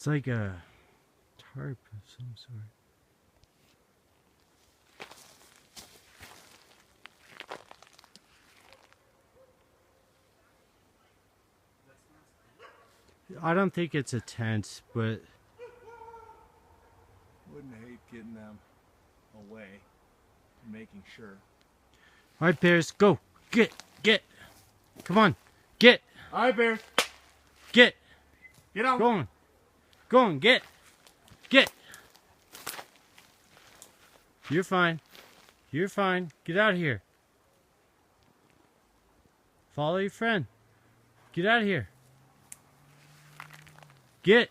like a tarp of some sort. I don't think it's a tent, but Wouldn't hate getting them away and making sure. alright, bears, go! Get! Come on! Get! Alright, Bear. Get! Get on. Go on, get! You're fine. You're fine. Get out of here. Follow your friend. Get out of here. Get!